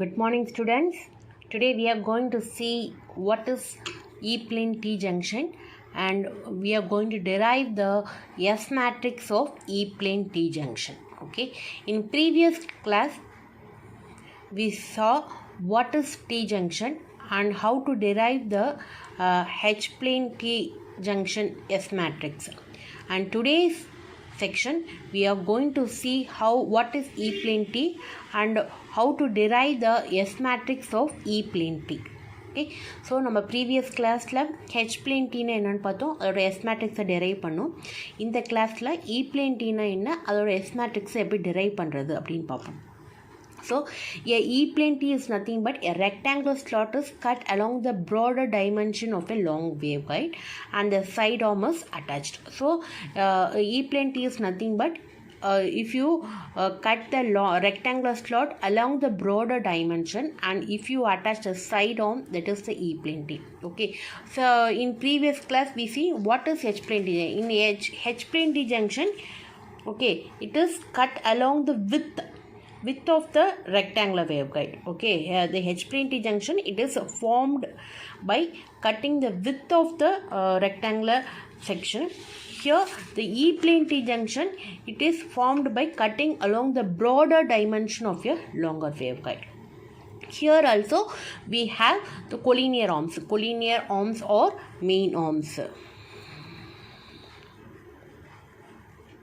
Good morning, students. Today we are going to see what is E-plane T junction, and we are going to derive the S matrix of E-plane T junction. Okay. In previous class, we saw what is T junction and how to derive the H-plane T junction S matrix. And today's section we are going to see what is E-plane T and how to derive the S matrix of E-plane T. Okay, so நம்ம previous கிளாஸில் H plane டீனா என்னென்னு பார்த்தோம், அதோட S மேட்ரிக்ஸை derive பண்ணோம். இந்த கிளாஸில் இ plane டீனா என்ன, அதோட எஸ் மேட்ரிக்ஸை எப்படி டெரைவ் பண்ணுறது அப்படின்னு பார்ப்போம். So, a E-plane T is nothing but a rectangular slot is cut along the broader dimension of a long waveguide and the side arm is attached. So, E-plane T is nothing but if you cut the rectangular slot along the broader dimension and if you attach the side arm, that is the E-plane T. Okay. So, in previous class we see what is H-plane T. In H-plane T junction, okay, it is cut along the width of the rectangular waveguide. Okay, the H-plane T junction, it is formed by cutting the width of the rectangular section. Here the E-plane T junction, it is formed by cutting along the broader dimension of a longer waveguide. Here also we have the collinear arms or main arms.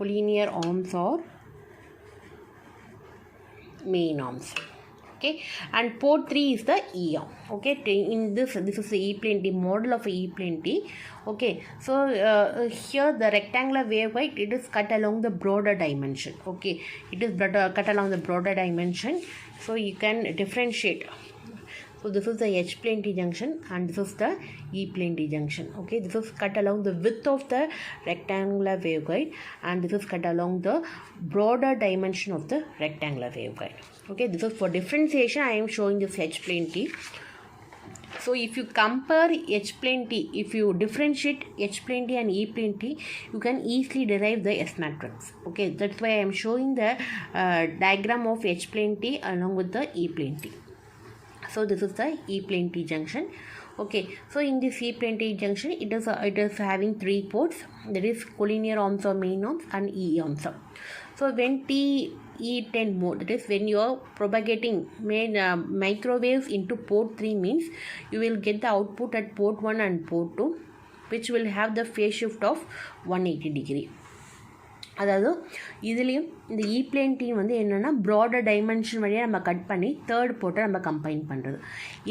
Collinear arms or main arms. Okay, and port 3 is the E arm. Okay, in this is the E-plane T, model of E-plane T. Okay, so here the rectangular waveguide, it is cut along the broader dimension. Okay, it is cut along the broader dimension, so you can differentiate. So this is the H-plane T junction and this is the E-plane T junction. Okay, this is cut along the width of the rectangular waveguide and this is cut along the broader dimension of the rectangular waveguide. Okay, this is for differentiation. I am showing this H-plane T. So if you compare H-plane T, if you differentiate H-plane T and E-plane T, you can easily derive the S matrix. Okay, that's why I am showing the diagram of H-plane T along with the E-plane T. So this is the E-plane T junction. Okay, so in this E-plane T junction, it is having three ports, that is collinear arms or main arms and E arms. So when TE10 mode, that is when you are propagating microwaves into port 3, means you will get the output at port 1 and port 2, which will have the phase shift of 180 degree. அதாவது இதுலேயும் இந்த E-plane T வந்து என்னென்னா broader dimension வழியாக நம்ம cut பண்ணி third போர்ட்டை நம்ம கம்பைன் பண்ணுறது.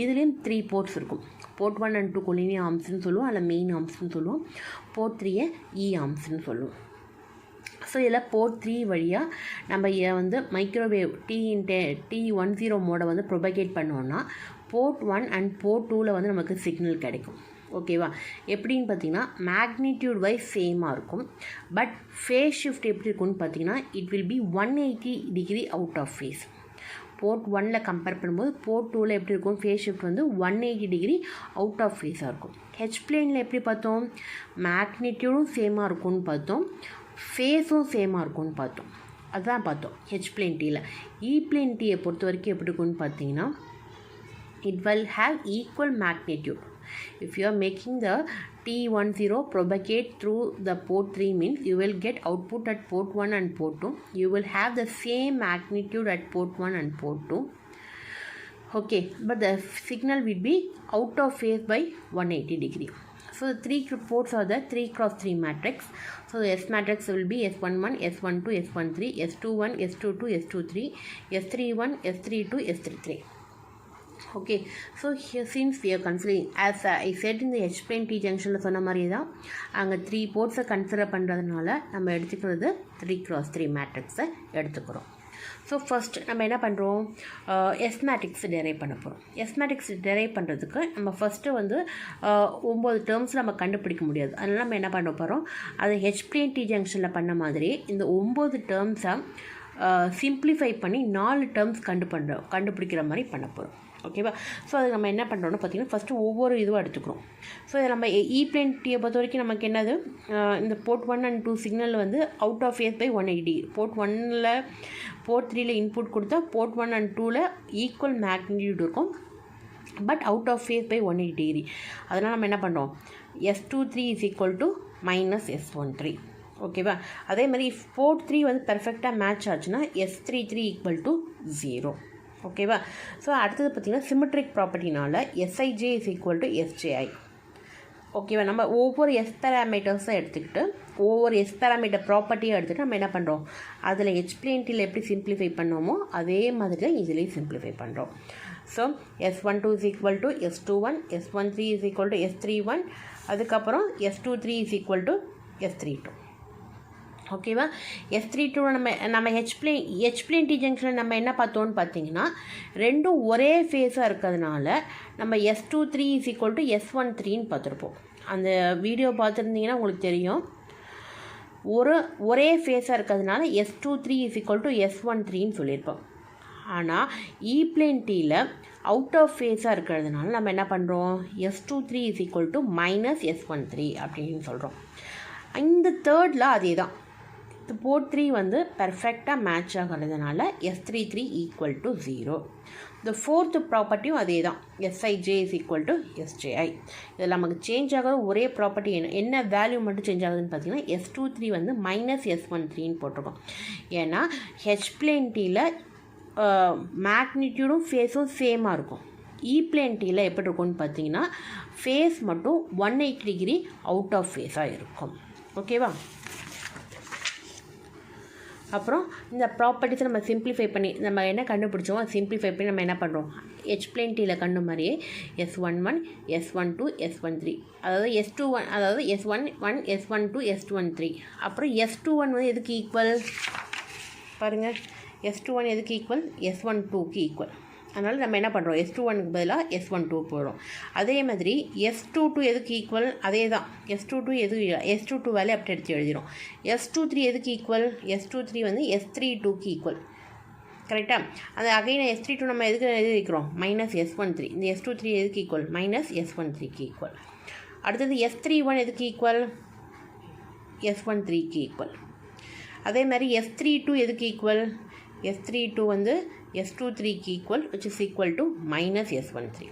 இதுலேயும் 3 போர்ட்ஸ் இருக்கும். போர்ட் 1 and 2 கொலினியர் ஆர்ம்ஸ்னு சொல்லுவோம், அதில் மெயின் ஆர்ம்ஸ்னு சொல்லுவோம். போர்ட் 3 E ஆர்ம்ஸ்னு சொல்லுவோம். ஸோ இதில் போர்ட் 3 வழியாக நம்ம வந்து மைக்ரோவேவ் TE10 மோடை வந்து ப்ரொபகேட் பண்ணோன்னா போர்ட் 1 and போர்ட் 2ல் வந்து நமக்கு சிக்னல் கிடைக்கும். ஓகேவா, எப்படின்னு பார்த்தீங்கன்னா மேக்னிடியூட் வைஸ் சேமாக இருக்கும், பட் ஃபேஸ் ஷிஃப்ட் எப்படி இருக்கும்னு பார்த்தீங்கன்னா it will be 180 degree out of phase. Port 1ல் கம்பேர் பண்ணும்போது போர்ட் 2ல் எப்படி இருக்கும், ஃபேஸ் ஷிஃப்ட் வந்து 180 டிகிரி அவுட் ஆஃப் ஃபேஸாக இருக்கும். ஹெச் பிளேனில் எப்படி பார்த்தோம், மேக்னிடியூடும் சேமாக இருக்கும்னு பார்த்தோம், ஃபேஸும் சேமாக இருக்கும்னு பார்த்தோம். அதுதான் பார்த்தோம் ஹெச் பிளேன் டீயில். E-plane T பொறுத்த வரைக்கும் எப்படி இருக்கும்னு பார்த்தீங்கன்னா it will have equal magnitude. If you are making the TE10 propagate through the port 3, means you will get output at port 1 and port 2. You will have the same magnitude at port 1 and port 2. Okay, but the signal will be out of phase by 180 degree. So the 3 ports are the 3x3 matrix. So the S matrix will be S11, S12, S13, S21, S22, S23, S31, S32, S33. Okay, so here since we are considering, as I said in the H-plane T junction சொன்ன மாதிரி தான் அங்கே 3 போர்ட்ஸை consider பண்ணுறதுனால நம்ம எடுத்துக்கிறது 3x3 மேட்ரிக்ஸை எடுத்துக்கிறோம். So first நம்ம என்ன பண்ணுறோம், எஸ் மேட்ரிக்ஸ் டெரைவ் பண்ண போகிறோம். எஸ் மேட்ரிக்ஸ் டெரைவ் பண்ணுறதுக்கு நம்ம ஃபஸ்ட்டு வந்து 9 டேர்ம்ஸ் நம்ம கண்டுபிடிக்க முடியாது, அதனால் நம்ம என்ன பண்ண போகிறோம், அது H-plane T ஜங்ஷனில் பண்ண மாதிரி இந்த 9 டேர்ம்ஸை சிம்ப்ளிஃபை பண்ணி 4 டேர்ம்ஸ் கண்டுபிடிக்கிற மாதிரி பண்ண போகிறோம். ஓகேவா? ஸோ அதுக்கு நம்ம என்ன பண்ணுறோம்னு பார்த்திங்கன்னா ஃபஸ்ட்டு ஒவ்வொரு இதுவாக எடுத்துக்கிறோம். ஸோ இதை நம்ம ஈப்ளேன் டீயை பொறுத்த வரைக்கும் நமக்கு என்னது, இந்த போர்ட் 1 and 2 சிக்னல் வந்து out of phase by 180. Port 1ல் போர்ட் 3ல் இன்புட் கொடுத்தா போர்ட் 1 and 2ல் ஈக்குவல் மேக்னிடியூட் இருக்கும், but out of phase by 180 degree. அதனால் நம்ம என்ன பண்ணுறோம், S23 is equal to minus S13. ஓகேவா? அதே மாதிரி போர்ட் 3 வந்து பெர்ஃபெக்டாக மேட்ச் ஆச்சுன்னா S33 ஈக்குவல் டு 0. ஓகேவா? ஸோ அடுத்தது பார்த்திங்கன்னா சிமெட்ரிக் ப்ராப்பர்ட்டினால Sij is equal to Sji. ஓகேவா? நம்ம ஒவ்வொரு எஸ் பேராமீட்டர்ஸை எடுத்துக்கிட்டு ஒவ்வொரு எஸ் பேராமீட்டர் ப்ராப்பர்ட்டியை எடுத்துகிட்டு நம்ம என்ன பண்ணுறோம், அதில் ஹெச் பிளேன் டீயில் எப்படி சிம்ப்ளிஃபை பண்ணோமோ அதே மாதிரி தான் இதுலேயும் சிம்ப்ளிஃபை பண்ணுறோம். So S12 is equal to S21, S13 is equal to S31, அதுக்கப்புறம் S23 is equal to S32. ஓகேவா? S32 நம்ம ஹெச் பிளேன் டி ஜங்ஷனில் நம்ம என்ன பார்த்தோன்னு பார்த்தீங்கன்னா ரெண்டும் ஒரே ஃபேஸாக இருக்கிறதுனால நம்ம S23 இஸ் ஈக்குவல் டு S13ன்னு பார்த்துருப்போம். அந்த வீடியோ பார்த்துருந்தீங்கன்னா உங்களுக்கு தெரியும். ஒரே ஃபேஸாக இருக்கிறதுனால S23 இஸ் ஈக்குவல் டு S13ன்னு சொல்லியிருப்போம். ஆனால் இ பிளேன் டீயில் அவுட் ஆஃப் ஃபேஸாக இருக்கிறதுனால நம்ம என்ன பண்ணுறோம், S23 is equal to minus S13 அப்படின்னு சொல்கிறோம். இந்த தேர்டில் அதே தான், போர்ட் 3 வந்து பெர்ஃபெக்டாக மேட்ச் ஆகிறதுனால S33 ஈக்குவல் டு 0. இந்த ஃபோர்த்து ப்ராப்பர்ட்டியும் அதே தான், Sij is equal to Sji. இதில் நமக்கு சேஞ்ச் ஆகிற ஒரே ப்ராப்பர்ட்டி என்ன வேல்யூ மட்டும் சேஞ்ச் ஆகுதுன்னு பார்த்தீங்கன்னா S23 வந்து மைனஸ் S13ன்னு போட்டிருக்கோம். ஏன்னா ஹெச் பிளேன் டீயில் மேக்னிடியூடும் ஃபேஸும் சேமாக இருக்கும். இ பிளேன் டீயில் எப்படி இருக்கும்னு பார்த்தீங்கன்னா ஃபேஸ் மட்டும் 180 டிகிரி அவுட் ஆஃப் ஃபேஸாக இருக்கும். ஓகேவா? அப்புறம் இந்த ப்ராப்பர்ட்டிஸை நம்ம சிம்ப்ளிஃபை பண்ணி நம்ம என்ன கண்டுபிடிச்சோம் சிம்ப்ளிஃபை பண்ணி நம்ம என்ன பண்ணுறோம், ஹெச் பிளேன் டீயில் கண்டு மாதிரியே S11, S12, S13, அதாவது S21, அதாவது S11, S12, S13, அப்புறம் S21 வந்து எதுக்கு ஈக்குவல் பாருங்கள், S21 எதுக்கு ஈக்குவல், S12க்கு ஈக்குவல். அதனால் நம்ம என்ன பண்ணுறோம், S21க்கு பதிலாக S12 போடுறோம். அதே மாதிரி S22 எதுக்கு ஈக்குவல், அதே தான், S22 எதுக்கு S22 வேலையை அப்படி எடுத்து எழுதிடும். S23 எதுக்கு ஈக்குவல், S23 வந்து S32க்கு ஈக்குவல். கரெக்டாக? அது அகைன் S32 நம்ம எதுக்கு எழுதிக்கிறோம், மைனஸ் S13. இந்த S23 எதுக்கு ஈக்குவல், மைனஸ் S13க்கு ஈக்குவல். அடுத்தது S31 எதுக்கு ஈக்குவல், S13க்கு ஈக்குவல். அதே மாதிரி S32 எதுக்கு ஈக்குவல், S32 வந்து S23க்கு equal, which is equal to minus S13.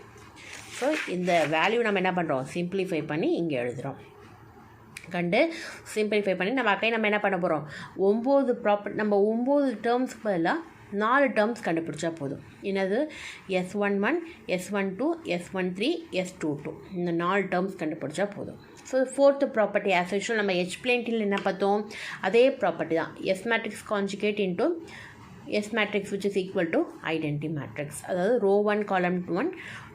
So இந்த வேல்யூ நம்ம என்ன பண்ணுறோம், சிம்ப்ளிஃபை பண்ணி இங்கே எழுதுகிறோம். சிம்ப்ளிஃபை பண்ணி நம்ம என்ன பண்ண போகிறோம், 9 டேர்ம்ஸ்க்கு பதிலாக 4 டேர்ம்ஸ் கண்டுபிடிச்சா போதும். என்னது, S11, S12, S13, S22, இந்த 4 டேர்ம்ஸ் கண்டுபிடிச்சா போதும். So fourth property as usual நம்ம ஹெச் பிளேன் டீயில் என்ன பார்த்தோம், அதே ப்ராப்பர்ட்டி தான், S matrix conjugate into S matrix which is equal to identity matrix. அதாவது row 1 column 1,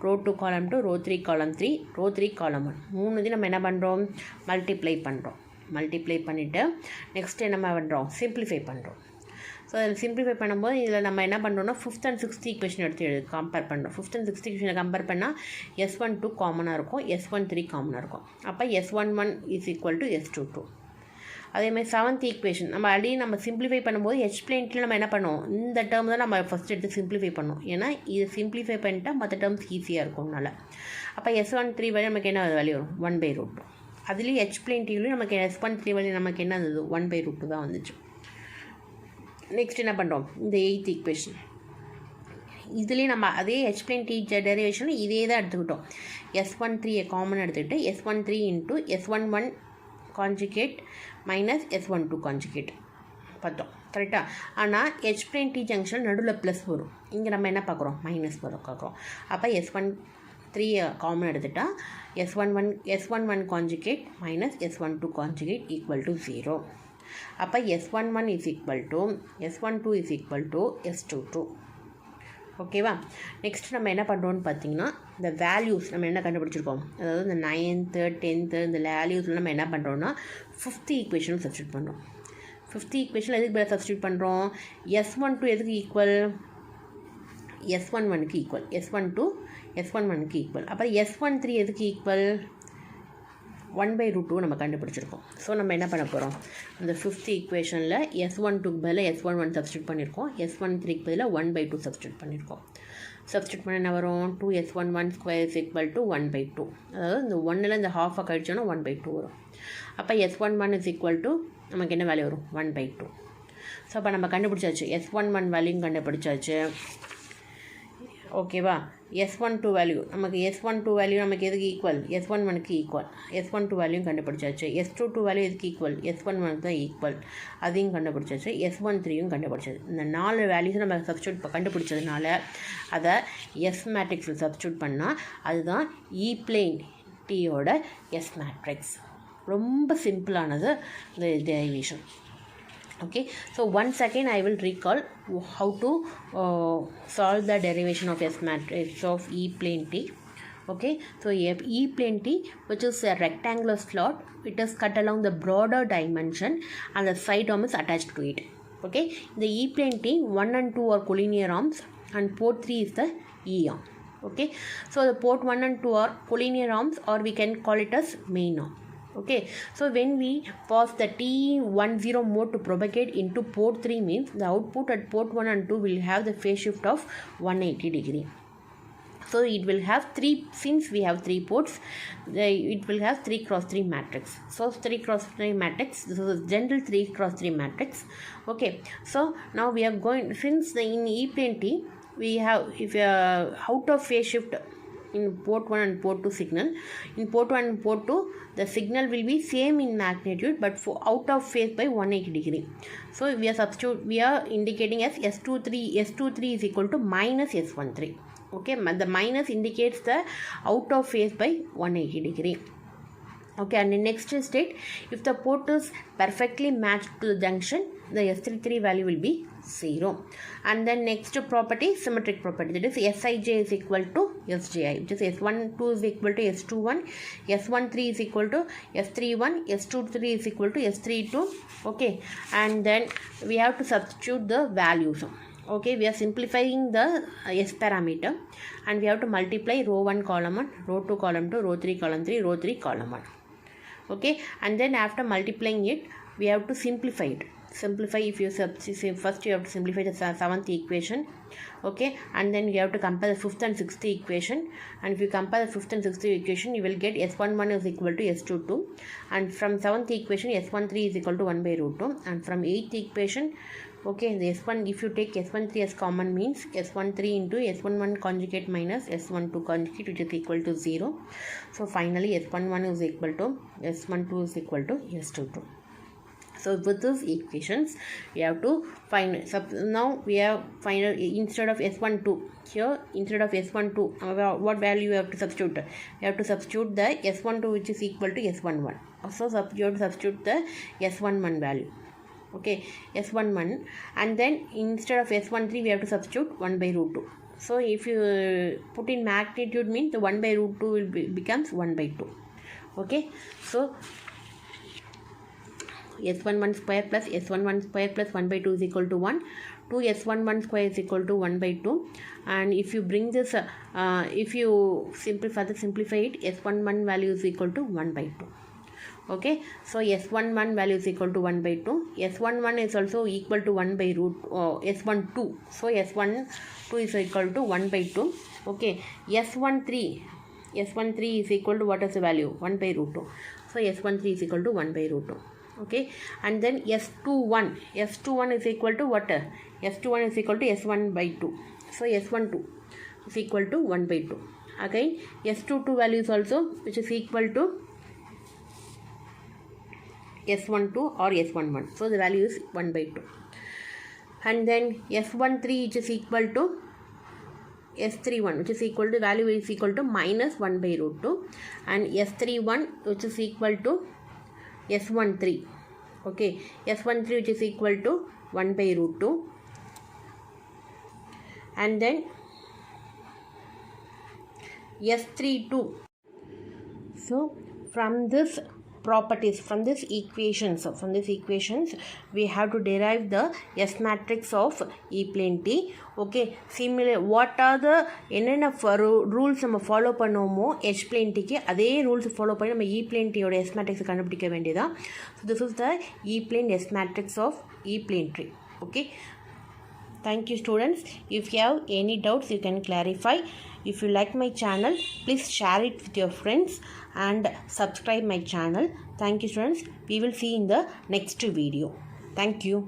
row 2 column 2, row 3 column 3, row 3 column 1, மூணுது நம்ம என்ன பண்ணுறோம், மல்டிப்ளை பண்ணிவிட்டு நெக்ஸ்ட்டு என்ன பண்ணுறோம், சிம்ப்ளிஃபை பண்ணுறோம். ஸோ அதில் சிம்ப்ளிஃபை பண்ணும்போது இதில் நம்ம என்ன பண்ணுறோம்னா 5th and 6th ஈக்குவேஷன் எடுத்து கம்பேர் பண்ணுறோம். 5th and 6th ஈக்குவேஷனை கம்பேர் பண்ணால் S12 காமனாக இருக்கும், S13 காமனாக இருக்கும். அப்போ S11 is equal to S22. அதேமாதிரி 7th ஈக்குவேஷன் நம்ம ஆல்ரெடி நம்ம சிம்ப்ளிஃபை பண்ணும்போது ஹெச் பிளேன்ட்டில் நம்ம என்ன பண்ணுவோம், இந்த டேர்ம் தான் நம்ம ஃபஸ்ட் எடுத்து சிம்ப்ளிஃபை பண்ணோம். ஏன்னா இது சிம்ப்ளிஃபை பண்ணிட்டா மற்ற டேர்ம்ஸ் ஈஸியாக இருக்கும்னால. அப்போ S13 வழி நமக்கு என்ன வேல்யூ வரும், 1/√2. அதுலேயும் ஹெச் பிளேன் டீலையும் நமக்கு S13 வழி நமக்கு என்ன இருந்தது, 1/√2 தான் வந்துச்சு. நெக்ஸ்ட் என்ன பண்ணுறோம், இந்த 8th ஈக்குவேஷன் இதுலேயும் நம்ம அதே ஹெச் பிளேன் டி டெரிவேஷனில் இதே தான் எடுத்துக்கிட்டோம். S13 காமன் எடுத்துக்கிட்டு S13 into S11 conjugate minus S12 conjugate பார்த்தோம். கரெக்டாக? ஆனால் ஹெச் பிளேன் டி ஜங்ஷன் நடுவில் ப்ளஸ் வரும், இங்கே நம்ம என்ன பார்க்குறோம், மைனஸ் பார்க்குறோம். அப்போ S13 காமன் எடுத்துட்டால் S11 conjugate minus S12 conjugate equal to 0. அப்போ S11 is equal to S12 is equal to S22. ஓகேவா? நெக்ஸ்ட் நம்ம என்ன பண்ணுறோன்னு பார்த்தீங்கன்னா இந்த வேல்யூஸ் நம்ம என்ன கண்டுபிடிச்சிருக்கோம், அதாவது இந்த 9th 10th இந்த வேல்யூஸில் நம்ம என்ன பண்ணுறோன்னா 5th ஈக்குவேஷனும் சப்ஸ்டியூட் பண்ணுறோம். 5th ஈக்குவேஷன் எதுக்கு பதிலாக சப்ஸ்டியூட் பண்ணுறோம், S12 எதுக்கு ஈக்குவல், S11க்கு ஈக்குவல், S12 S11க்கு ஈக்குவல். அப்புறம் S13 எதுக்கு ஈக்குவல், 1 by root 2 நம்ம கண்டுபிடிச்சிருக்கோம். ஸோ நம்ம என்ன பண்ண போகிறோம், அந்த ஃபிஃப்த் ஈக்குவேஷனில் S12க்கு பதிலாக S11 சப்ஸ்டியூட் பண்ணியிருக்கோம், S13க்கு பதிலாக 1 by 2 சப்ஸ்டியூட் பண்ணியிருக்கோம். சப்ஸ்டியூட் பண்ண என்ன வரும், 2S11 square is equal to 1 by 2. அதாவது இந்த 1ல் இந்த ஹாஃபாக கழிச்சோன்னா 1 by 2 வரும். அப்போ S11 இஸ் ஈக்குவல் டு நமக்கு என்ன வேல்யூ வரும், 1 by 2. ஸோ அப்போ நம்ம கண்டுபிடிச்சாச்சு, S11 வேல்யூயும் கண்டுபிடிச்சாச்சு. ஓகேவா, S12 வேல்யூ நமக்கு S12 வேல்யூ நமக்கு எதுக்கு ஈக்குவல், S11க்கு ஈக்குவல். S12 வேல்யூயும் கண்டுபிடிச்சாச்சு. S22 வேல்யூ எதுக்கு ஈக்குவல், S11 தான் ஈக்குவல், அதையும் கண்டுபிடிச்சாச்சு. S13யும் கண்டுபிடிச்சது. இந்த 4 வேல்யூஸும் நம்ம சப்ஸ்டியூட் கண்டுபிடிச்சதுனால அதை S மேட்ரிக்ஸில் சப்ஸ்டியூட் பண்ணால் அதுதான் E பிளேன் Tயோட S மேட்ரிக்ஸ். ரொம்ப சிம்பிளானது இந்த derivation. Okay, so once again I will recall how to solve the derivation of S matrix of E plane T. Okay, so E plane T, which is a rectangular slot, it is cut along the broader dimension and the side arm is attached to it. Okay, the E plane T 1 and 2 are collinear arms and port 3 is the E arm. Okay, so the port 1 and 2 are collinear arms, or we can call it as main arm. Okay, so when we pass the T10 mode to propagate into port 3 means the output at port 1 and 2 will have the phase shift of 180 degree. So it will have 3, since we have 3 ports, it will have 3 cross 3 matrix. So 3 cross 3 matrix, this is a general 3 cross 3 matrix. Okay, so now we are going, since in E plane T we have, if out of phase shift in port 1 and port 2 signal, in port 1 and port 2 the signal will be same in magnitude but for out of phase by 180 degree. So we are indicating as S23 is equal to minus S13. Okay, the minus indicates the out of phase by 180 degree. Okay, and the next state, if the port is perfectly matched to the junction, the S33 value will be 0. And then next property, symmetric property, that is Sij is equal to Sji, which is S12 is equal to S21, S13 is equal to S31, S23 is equal to S32. Okay, and then we have to substitute the values. Okay, we are simplifying the S parameter and we have to multiply row 1 column 1, row 2 column 2, row 3 column 3, row 3 column 1. Okay, and then after multiplying it we have to simplify it. Simplify, if you first you have to simplify the 7th equation. Okay, and then you have to compare the 5th and 6th equation, and if you compare the 5th and 6th equation you will get S11 is equal to S22, and from 7th equation S13 is equal to 1 by root 2, and from 8th equation, okay, the S1, if you take S13 as common means S13 into S11 conjugate minus S12 conjugate, which is equal to 0. So finally S11 is equal to S12 is equal to S22. So with these equations we have to find, now we have final, instead of S12 here, instead of S12 what value you have to substitute, you have to substitute the S12 which is equal to S11. So you have to substitute the S11 value. Okay, S11, and then instead of S13 we have to substitute 1 by root 2. So if you put in magnitude means the 1 by root 2 will becomes 1 by 2. Okay, so S11 square plus S11 square plus 1 by 2 is equal to 1. 2S11 square is equal to 1 by 2. And if you bring this, if you simplify it, S11 value is equal to 1 by 2. Okay, so S11 value is equal to 1 by 2. S11 is also equal to 1 by root S12. So S12 is equal to 1 by 2. Okay, S13 is equal to what is the value? 1 by root 2. So S13 is equal to 1 by root 2. Okay, and then S21 is equal to what? S21 is equal to S1 by 2. So S12 is equal to 1 by 2. Again S22 value is also, which is equal to S12 or S11. So the value is 1 by 2. And then S13 which is equal to S31, which is equal to, value is equal to minus 1 by root 2, and S31 which is equal to S13. Okay, S13 which is equal to 1 by root 2, and then S32. So from this properties from this equations. So from these equations we have to derive the S matrix of E plane T. Okay, similar what are the என்னென்ன rules நம்ம follow பண்ணுவோமோ H plane T க்கு அதே rules follow பண்ணி நம்ம E plane T யோட S matrix கண்டுபிடிக்க வேண்டியதான். So this is the E plane S matrix of E plane T. Okay, thank you students. If you have any doubts you can clarify. If you like my channel, please share it with your friends and subscribe my channel. Thank you students. We will see in the next video. Thank you.